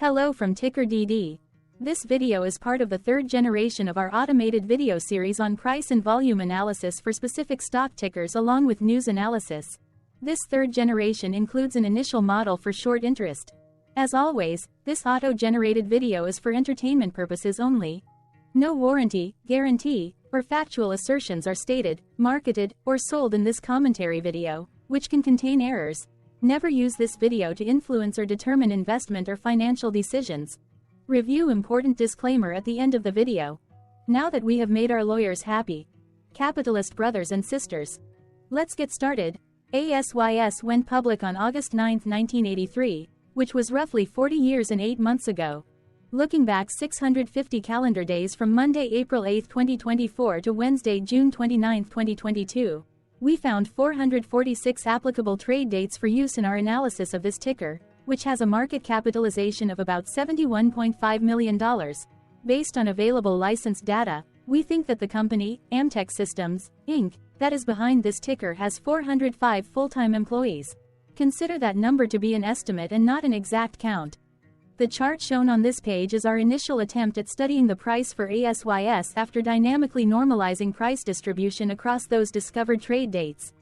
Hello from TickerDD. This video is part of the third generation of our automated video series on price and volume analysis for specific stock tickers along with news analysis. This third generation includes an initial model for short interest. As always, this auto-generated video is for entertainment purposes only. No warranty, guarantee, or factual assertions are stated, marketed, or sold in this commentary video, which can contain errors. Never use this video to influence or determine investment or financial decisions. Review important disclaimer at the end of the video. Now that we have made our lawyers happy, capitalist brothers and sisters, let's get started. ASYS went public on August 9, 1983, which was roughly 40 years and 8 months ago. Looking back 650 calendar days from Monday, April 8, 2024 to Wednesday, June 29, 2022. We found 446 applicable trade dates for use in our analysis of this ticker, which has a market capitalization of about $71.5 million. Based on available licensed data, we think that the company, ASYS Systems, Inc., that is behind this ticker has 405 full-time employees. Consider that number to be an estimate and not an exact count. The chart shown on this page is our initial attempt at studying the price for ASYS after dynamically normalizing price distribution across those discovered trade dates.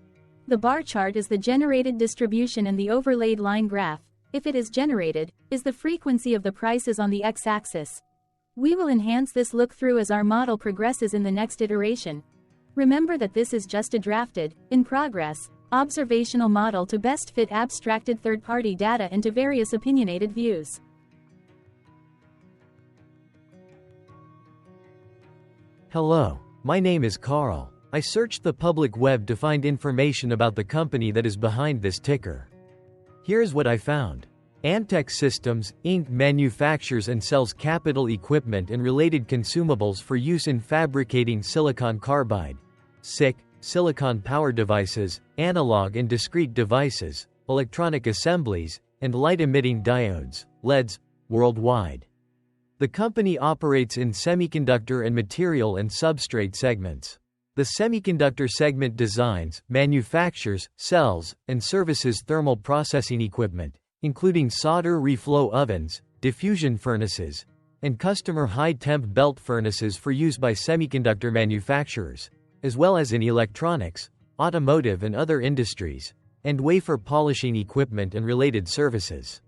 The bar chart is the generated distribution and the overlaid line graph, if it is generated, is the frequency of the prices on the x-axis. We will enhance this look-through as our model progresses in the next iteration. Remember that this is just a drafted, in progress, observational model to best fit abstracted third-party data into various opinionated views. Hello, my name is Carl. I searched the public web to find information about the company that is behind this ticker. Here's what I found. ASYS Systems, Inc. manufactures and sells capital equipment and related consumables for use in fabricating silicon carbide, SiC, silicon power devices, analog and discrete devices, electronic assemblies, and light-emitting diodes, LEDs, worldwide. The company operates in semiconductor and material and substrate segments. The semiconductor segment designs, manufactures, sells, and services thermal processing equipment, including solder reflow ovens, diffusion furnaces, and customer high-temp belt furnaces for use by semiconductor manufacturers, as well as in electronics, automotive and other industries, and wafer polishing equipment and related services.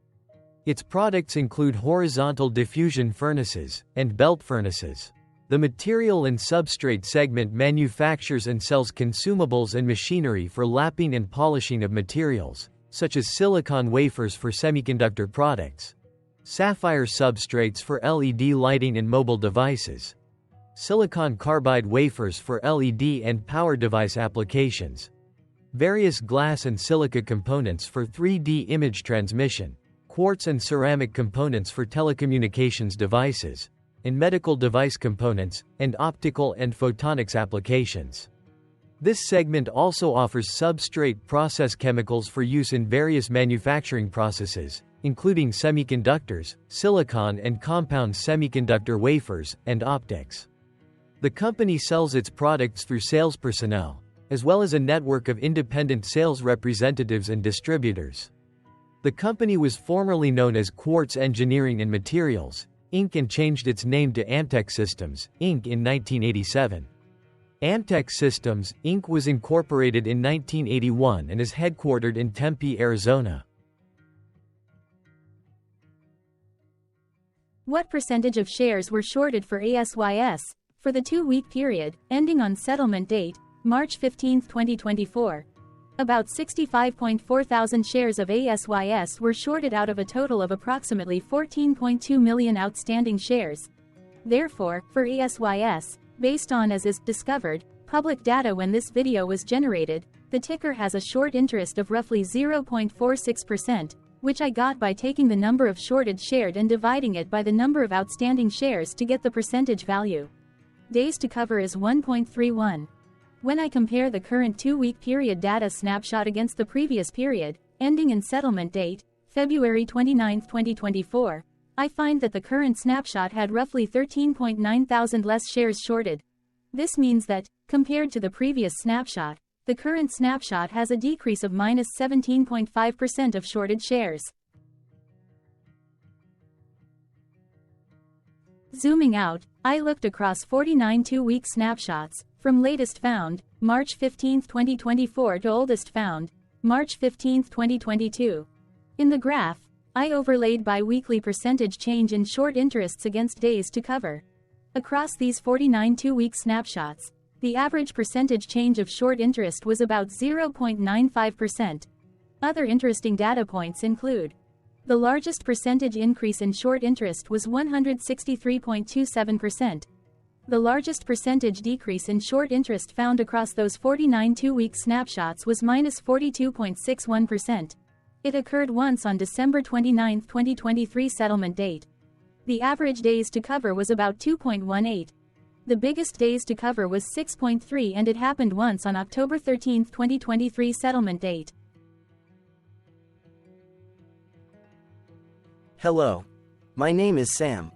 Its products include horizontal diffusion furnaces and belt furnaces. The material and substrate segment manufactures and sells consumables and machinery for lapping and polishing of materials, such as silicon wafers for semiconductor products, sapphire substrates for LED lighting and mobile devices, silicon carbide wafers for LED and power device applications, various glass and silica components for 3D image transmission, quartz and ceramic components for telecommunications devices, and medical device components, and optical and photonics applications. This segment also offers substrate process chemicals for use in various manufacturing processes, including semiconductors, silicon and compound semiconductor wafers, and optics. The company sells its products through sales personnel, as well as a network of independent sales representatives and distributors. The company was formerly known as Quartz Engineering and Materials, Inc. and changed its name to ASYS Systems, Inc. in 1987. ASYS Systems, Inc. was incorporated in 1981 and is headquartered in Tempe, Arizona. What percentage of shares were shorted for ASYS, for the 2-week period, ending on settlement date, March 15, 2024? About 65.4 thousand shares of ASYS were shorted out of a total of approximately 14.2 million outstanding shares. Therefore, for ASYS, based on as is discovered, public data when this video was generated, the ticker has a short interest of roughly 0.46%, which I got by taking the number of shorted shared and dividing it by the number of outstanding shares to get the percentage value. Days to cover is 1.31. When I compare the current 2-week period data snapshot against the previous period, ending in settlement date, February 29, 2024, I find that the current snapshot had roughly 13.9 thousand less shares shorted. This means that, compared to the previous snapshot, the current snapshot has a decrease of minus 17.5% of shorted shares. Zooming out, I looked across 49 two-week snapshots, from latest found, March 15, 2024 to oldest found, March 15, 2022. In the graph, I overlaid bi-weekly percentage change in short interests against days to cover. Across these 49 two-week snapshots, the average percentage change of short interest was about 0.95%. Other interesting data points include: the largest percentage increase in short interest was 163.27%. The largest percentage decrease in short interest found across those 49 two-week snapshots was -42.61%. It occurred once on December 29, 2023 settlement date. The average days to cover was about 2.18. The biggest days to cover was 6.3, and it happened once on October 13, 2023 settlement date. Hello. My name is Sam.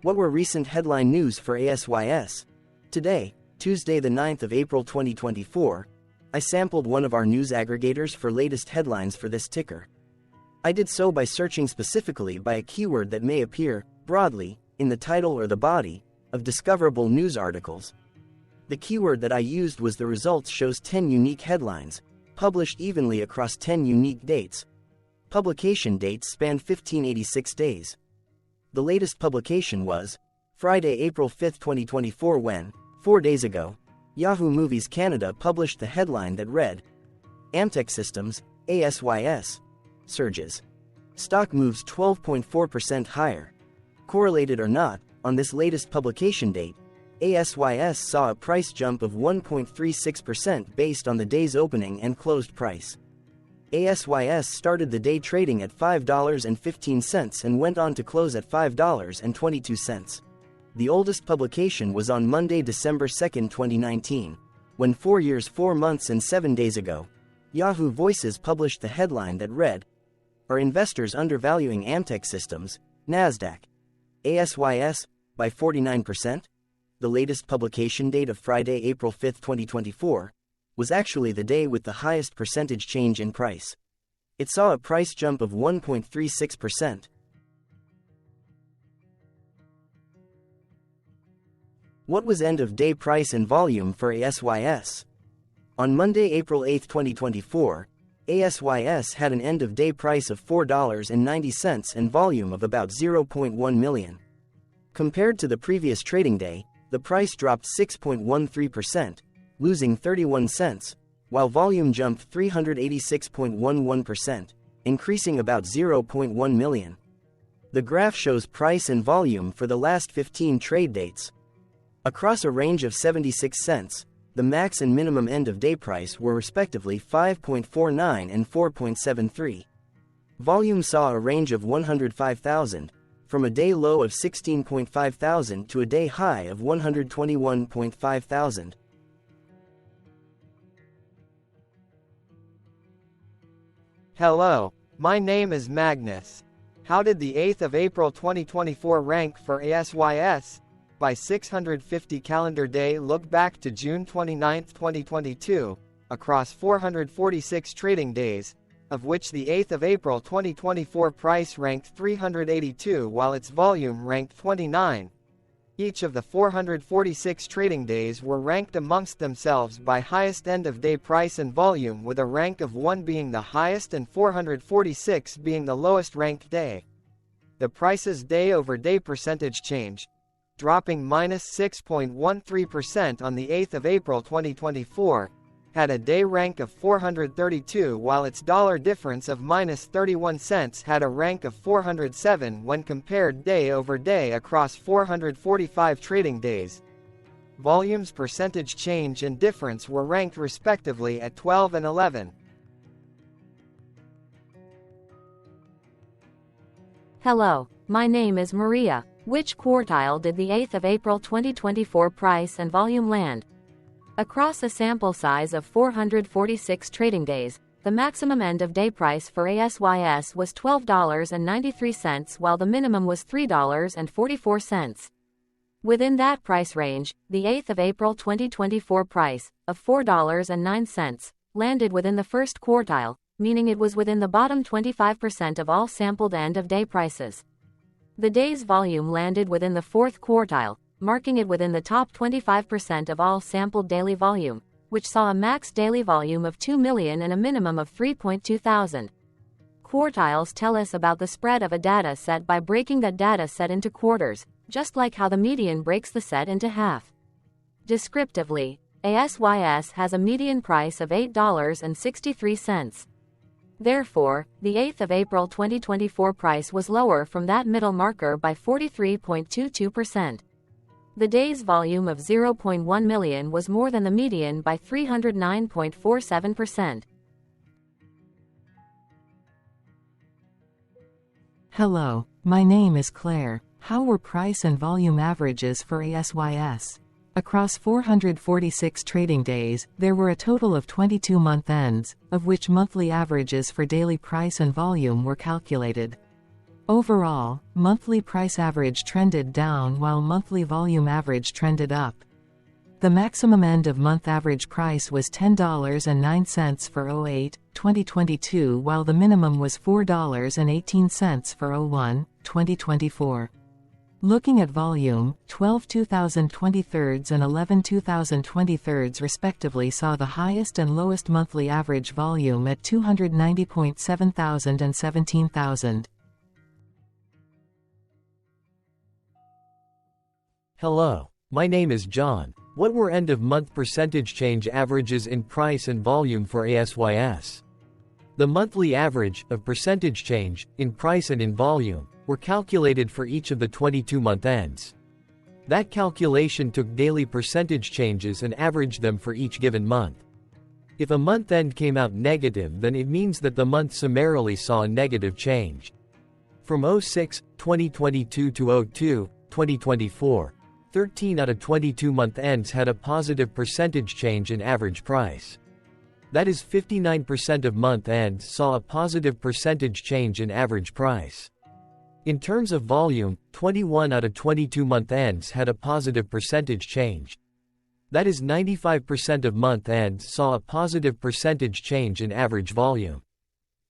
What were recent headline news for ASYS? Today, Tuesday the 9th of April 2024, I sampled one of our news aggregators for latest headlines for this ticker. I did so by searching specifically by a keyword that may appear, broadly, in the title or the body of discoverable news articles. The keyword that I used was the results shows 10 unique headlines, published evenly across 10 unique dates. Publication dates spanned 1586 days. The latest publication was Friday, April 5, 2024 when, 4 days ago, Yahoo Movies Canada published the headline that read, Amtech Systems, ASYS, surges. Stock moves 12.4% higher. Correlated or not, on this latest publication date, ASYS saw a price jump of 1.36% based on the day's opening and closed price. ASYS started the day trading at $5.15 and went on to close at $5.22. The oldest publication was on Monday, December 2, 2019, when 4 years, 4 months and 7 days ago, Yahoo Voices published the headline that read, Are investors undervaluing Amtech Systems, NASDAQ, ASYS, by 49%? The latest publication date of Friday, April 5, 2024, was actually the day with the highest percentage change in price. It saw a price jump of 1.36%. What was end-of-day price and volume for ASYS? On Monday, April 8, 2024, ASYS had an end-of-day price of $4.90 and volume of about 0.1 million. Compared to the previous trading day, the price dropped 6.13%, losing 31 cents, while volume jumped 386.11%, increasing about 0.1 million. The graph shows price and volume for the last 15 trade dates. Across a range of 76 cents, the max and minimum end-of-day price were respectively 5.49 and 4.73. Volume saw a range of 105,000, from a day low of 16.5 thousand to a day high of 121.5 thousand. Hello, my name is Magnus. How did the 8th of April 2024 rank for ASYS? By 650 calendar day look back to June 29, 2022, across 446 trading days, of which the 8th of April 2024 price ranked 382 while its volume ranked 29. Each of the 446 trading days were ranked amongst themselves by highest end-of-day price and volume, with a rank of 1 being the highest and 446 being the lowest ranked day. The price's day-over-day percentage change, dropping -6.13% on the 8th of April 2024, had a day rank of 432 while its dollar difference of -31 cents had a rank of 407 when compared day over day across 445 trading days. Volume's percentage change and difference were ranked respectively at 12 and 11. Hello, my name is Maria. Which quartile did the 8th of April 2024 price and volume land? Across a sample size of 446 trading days, the maximum end-of-day price for ASYS was $12.93 while the minimum was $3.44. Within that price range, the 8th of April 2024 price, of $4.09, landed within the first quartile, meaning it was within the bottom 25% of all sampled end-of-day prices. The day's volume landed within the fourth quartile, marking it within the top 25% of all sampled daily volume, which saw a max daily volume of 2 million and a minimum of 3.2 thousand. Quartiles tell us about the spread of a data set by breaking that data set into quarters, just like how the median breaks the set into half. Descriptively, ASYS has a median price of $8.63. Therefore, the 8th of April 2024 price was lower from that middle marker by 43.22%. The day's volume of 0.1 million was more than the median by 309.47%. Hello, my name is Claire. How were price and volume averages for ASYS? Across 446 trading days, there were a total of 22 month ends, of which monthly averages for daily price and volume were calculated. Overall, monthly price average trended down while monthly volume average trended up. The maximum end of month average price was $10.09 for 08-2022 while the minimum was $4.18 for 01-2024. Looking at volume, 12 2023s and 11 2023s respectively saw the highest and lowest monthly average volume at 290.7 thousand and 17,000. Hello, my name is John. What were end-of-month percentage change averages in price and volume for ASYS? The monthly average of percentage change in price and in volume were calculated for each of the 22-month ends. That calculation took daily percentage changes and averaged them for each given month. If a month end came out negative, then it means that the month summarily saw a negative change. From 06-2022 to 02-2024, 13 out of 22 month ends had a positive percentage change in average price. That is 59% of month ends saw a positive percentage change in average price. In terms of volume, 21 out of 22 month ends had a positive percentage change. That is 95% of month ends saw a positive percentage change in average volume.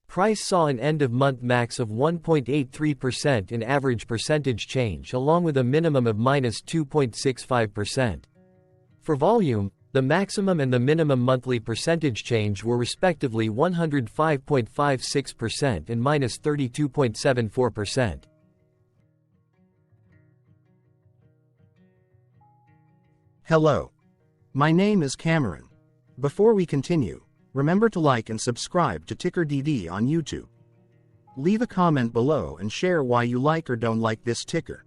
Price saw an end-of-month max of 1.83% in average percentage change along with a minimum of -2.65%. For volume, the maximum and the minimum monthly percentage change were respectively 105.56% and -32.74%. Hello. My name is Cameron. Before we continue, remember to like and subscribe to TickerDD on YouTube. Leave a comment below and share why you like or don't like this ticker.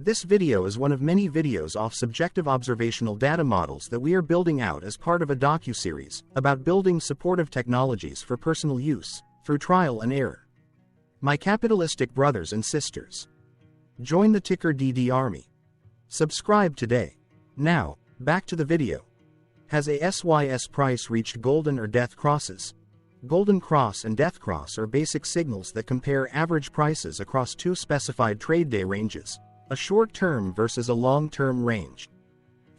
This video is one of many videos off subjective observational data models that we are building out as part of a docu-series about building supportive technologies for personal use, through trial and error. My capitalistic brothers and sisters, join the TickerDD army. Subscribe today. Now, back to the video. Has ASYS price reached golden or death crosses? Golden cross and death cross are basic signals that compare average prices across two specified trade day ranges, a short-term versus a long-term range.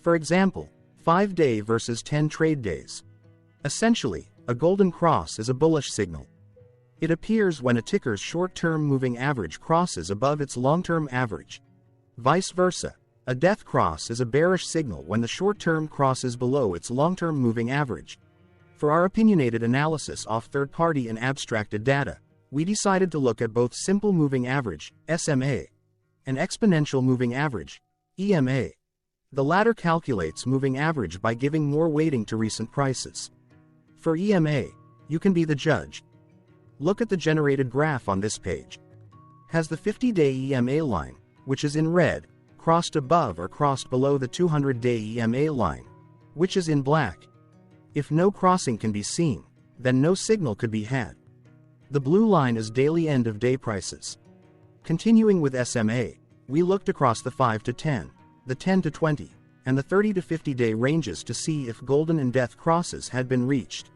For example, 5-day versus 10 trade days. Essentially, a golden cross is a bullish signal. It appears when a ticker's short-term moving average crosses above its long-term average. Vice versa, a death cross is a bearish signal when the short-term crosses below its long-term moving average. For our opinionated analysis off third-party and abstracted data, we decided to look at both simple moving average, SMA, and exponential moving average, EMA. The latter calculates moving average by giving more weighting to recent prices. For EMA, you can be the judge. Look at the generated graph on this page. Has the 50-day EMA line, which is in red, crossed above or crossed below the 200-day EMA line, which is in black? If no crossing can be seen, then no signal could be had. The blue line is daily end-of-day prices. Continuing with SMA, we looked across the 5 to 10, the 10 to 20, and the 30 to 50-day ranges to see if golden and death crosses had been reached.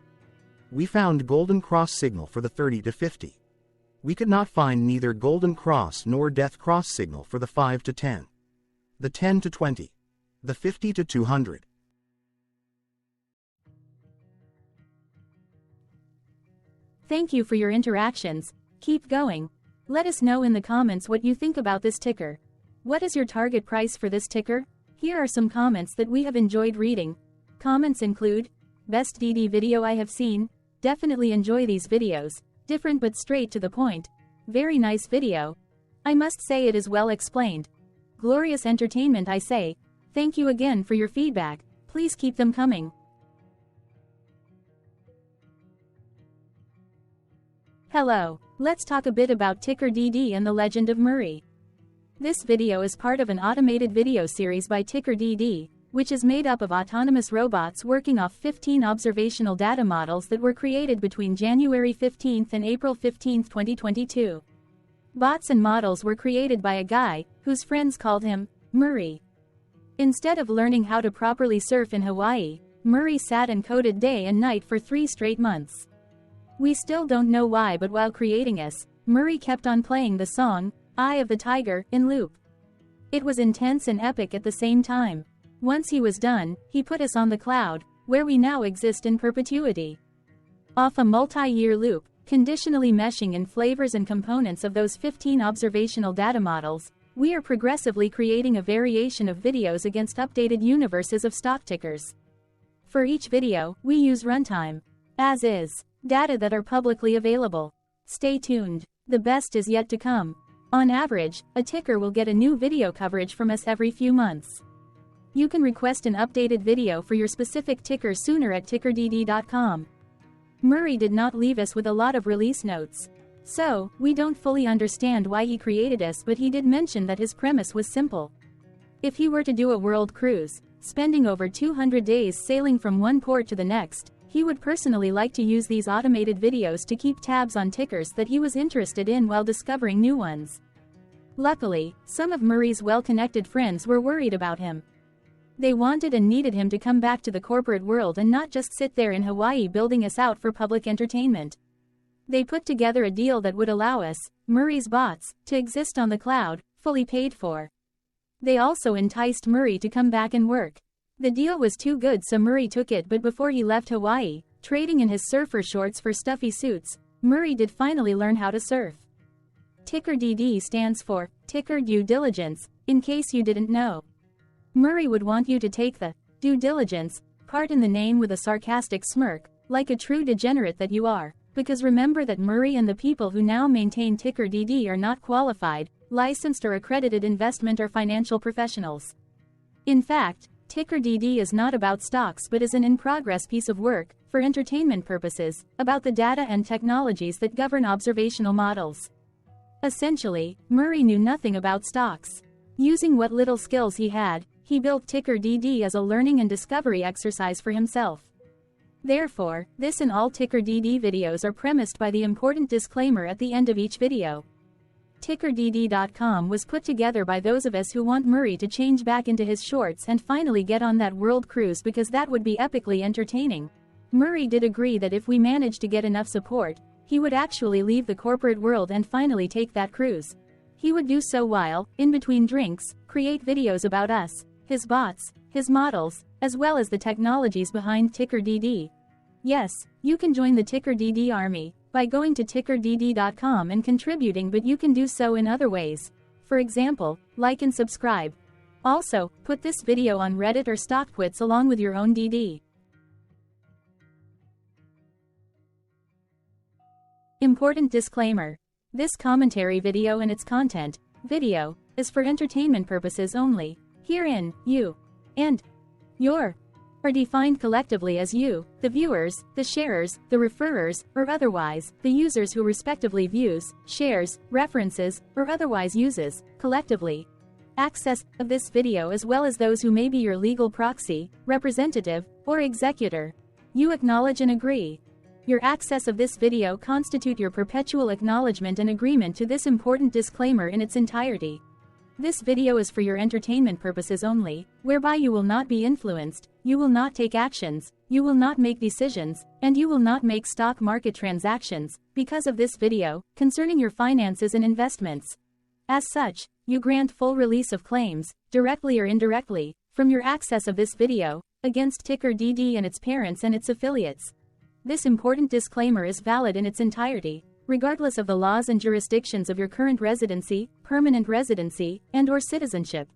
We found golden cross signal for the 30 to 50. We could not find neither golden cross nor death cross signal for the 5 to 10, the 10 to 20, the 50 to 200. Thank you for your interactions. Keep going. Let us know in the comments what you think about this ticker. What is your target price for this ticker? Here are some comments that we have enjoyed reading. Comments include, best DD video I have seen, definitely enjoy these videos, different but straight to the point, very nice video. I must say it is well explained. Glorious entertainment I say, thank you again for your feedback, please keep them coming. Hello, let's talk a bit about TickerDD and the Legend of Murray. This video is part of an automated video series by TickerDD, which is made up of autonomous robots working off 15 observational data models that were created between January 15 and April 15, 2022. Bots and models were created by a guy, whose friends called him Murray. Instead of learning how to properly surf in Hawaii, Murray sat and coded day and night for 3 straight months. We still don't know why, but while creating ASYS, Murray kept on playing the song, Eye of the Tiger, in loop. It was intense and epic at the same time. Once he was done, he put us on the cloud, where we now exist in perpetuity. Off a multi-year loop, conditionally meshing in flavors and components of those 15 observational data models, we are progressively creating a variation of videos against updated universes of stock tickers. For each video, we use runtime, as is, data that are publicly available. Stay tuned, the best is yet to come. On average, a ticker will get a new video coverage from us every few months. You can request an updated video for your specific ticker sooner at TickerDD.com. Murray did not leave us with a lot of release notes. So, we don't fully understand why he created us, but he did mention that his premise was simple. If he were to do a world cruise, spending over 200 days sailing from one port to the next, he would personally like to use these automated videos to keep tabs on tickers that he was interested in while discovering new ones. Luckily, some of Murray's well-connected friends were worried about him. They wanted and needed him to come back to the corporate world and not just sit there in Hawaii building us out for public entertainment. They put together a deal that would allow us, Murray's bots, to exist on the cloud, fully paid for. They also enticed Murray to come back and work. The deal was too good, so Murray took it, but before he left Hawaii, trading in his surfer shorts for stuffy suits, Murray did finally learn how to surf. TickerDD stands for Ticker Due Diligence, in case you didn't know. Murray would want you to take the due diligence part in the name with a sarcastic smirk, like a true degenerate that you are, because remember that Murray and the people who now maintain TickerDD are not qualified, licensed or accredited investment or financial professionals. In fact, TickerDD is not about stocks but is an in-progress piece of work, for entertainment purposes, about the data and technologies that govern observational models. Essentially, Murray knew nothing about stocks. Using what little skills he had, he built TickerDD as a learning and discovery exercise for himself. Therefore, this and all TickerDD videos are premised by the important disclaimer at the end of each video. TickerDD.com was put together by those of us who want Murray to change back into his shorts and finally get on that world cruise, because that would be epically entertaining. Murray did agree that if we managed to get enough support, he would actually leave the corporate world and finally take that cruise. He would do so while, in between drinks, create videos about us, his bots, his models, as well as the technologies behind TickerDD. Yes, you can join the TickerDD army by going to TickerDD.com and contributing, but you can do so in other ways. For example, like and subscribe. Also, put this video on Reddit or StockTwits along with your own DD. Important disclaimer. This commentary video and its content, video, is for entertainment purposes only. Herein, you and your are defined collectively as you, the viewers, the sharers, the referrers, or otherwise, the users who respectively views, shares, references, or otherwise uses, collectively, access of this video, as well as those who may be your legal proxy, representative, or executor. You acknowledge and agree. Your access of this video constitute your perpetual acknowledgement and agreement to this important disclaimer in its entirety. This video is for your entertainment purposes only, whereby you will not be influenced, you will not take actions, you will not make decisions, and you will not make stock market transactions, because of this video, concerning your finances and investments. As such, you grant full release of claims, directly or indirectly, from your access of this video, against TickerDD and its parents and its affiliates. This important disclaimer is valid in its entirety. regardless of the laws and jurisdictions of your current residency, permanent residency, and/or citizenship.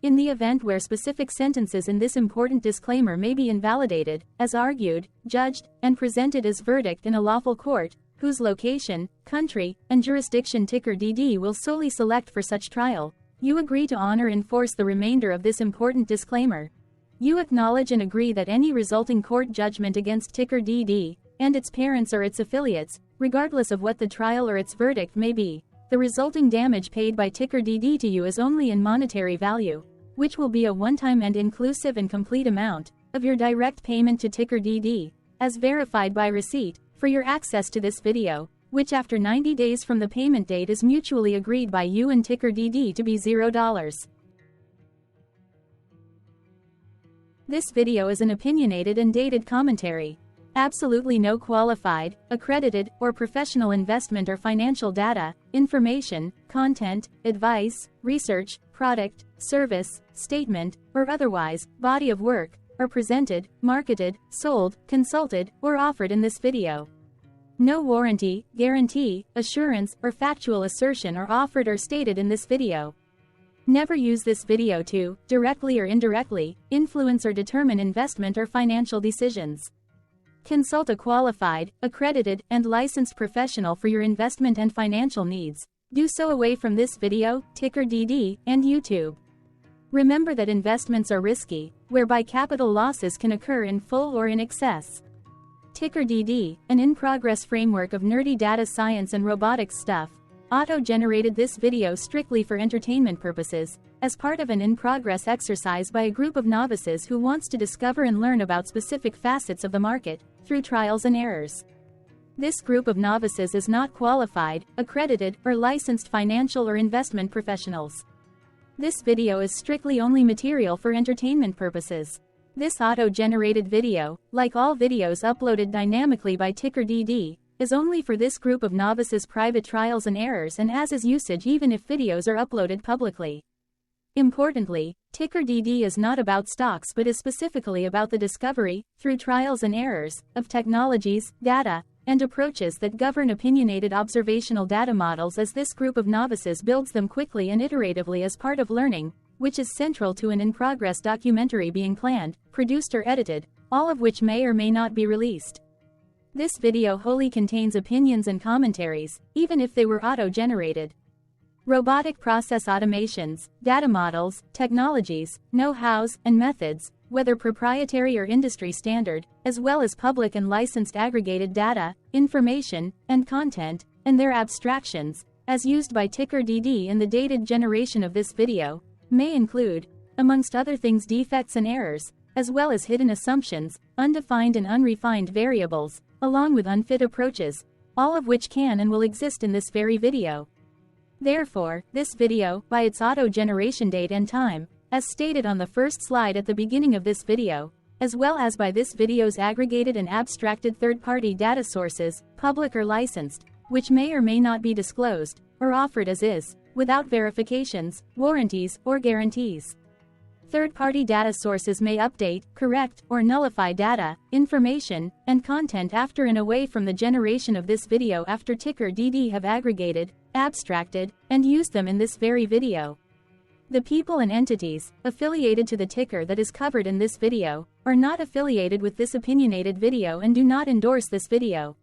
In the event where specific sentences in this important disclaimer may be invalidated, as argued, judged, and presented as verdict in a lawful court, whose location, country, and jurisdiction TickerDD will solely select for such trial, you agree to honor and enforce the remainder of this important disclaimer. You acknowledge and agree that any resulting court judgment against TickerDD, and its parents or its affiliates, regardless of what the trial or its verdict may be, the resulting damage paid by TickerDD to you is only in monetary value, which will be a one-time and inclusive and complete amount of your direct payment to TickerDD, as verified by receipt, for your access to this video, which after 90 days from the payment date is mutually agreed by you and TickerDD to be $0. This video is an opinionated and dated commentary. Absolutely no qualified, accredited, or professional investment or financial data, information, content, advice, research, product, service, statement, or otherwise, body of work, are presented, marketed, sold, consulted, or offered in this video. No warranty, guarantee, assurance, or factual assertion are offered or stated in this video. Never use this video to, directly or indirectly, influence or determine investment or financial decisions. Consult a qualified, accredited, and licensed professional for your investment and financial needs. Do so away from this video, TickerDD, and YouTube. Remember that investments are risky, whereby capital losses can occur in full or in excess. TickerDD, an in-progress framework of nerdy data science and robotics stuff, auto-generated this video strictly for entertainment purposes, as part of an in-progress exercise by a group of novices who wants to discover and learn about specific facets of the market, through trials and errors. This group of novices is not qualified, accredited, or licensed financial or investment professionals. This video is strictly only material for entertainment purposes. This auto-generated video, like all videos uploaded dynamically by TickerDD, is only for this group of novices' private trials and errors and as is usage even if videos are uploaded publicly. Importantly, TickerDD is not about stocks but is specifically about the discovery, through trials and errors, of technologies, data, and approaches that govern opinionated observational data models as this group of novices builds them quickly and iteratively as part of learning, which is central to an in-progress documentary being planned, produced or edited, all of which may or may not be released. This video wholly contains opinions and commentaries, even if they were auto-generated. Robotic process automations, data models, technologies, know-hows, and methods, whether proprietary or industry standard, as well as public and licensed aggregated data, information, and content, and their abstractions, as used by TickerDD in the dated generation of this video, may include, amongst other things, defects and errors, as well as hidden assumptions, undefined and unrefined variables, along with unfit approaches, all of which can and will exist in this very video. Therefore, this video, by its auto-generation date and time, as stated on the first slide at the beginning of this video, as well as by this video's aggregated and abstracted third-party data sources, public or licensed, which may or may not be disclosed, or offered as is, without verifications, warranties, or guarantees. Third-party data sources may update, correct, or nullify data, information, and content after and away from the generation of this video after TickerDD have aggregated, abstracted, and used them in this very video. The people and entities affiliated to the ticker that is covered in this video are not affiliated with this opinionated video and do not endorse this video.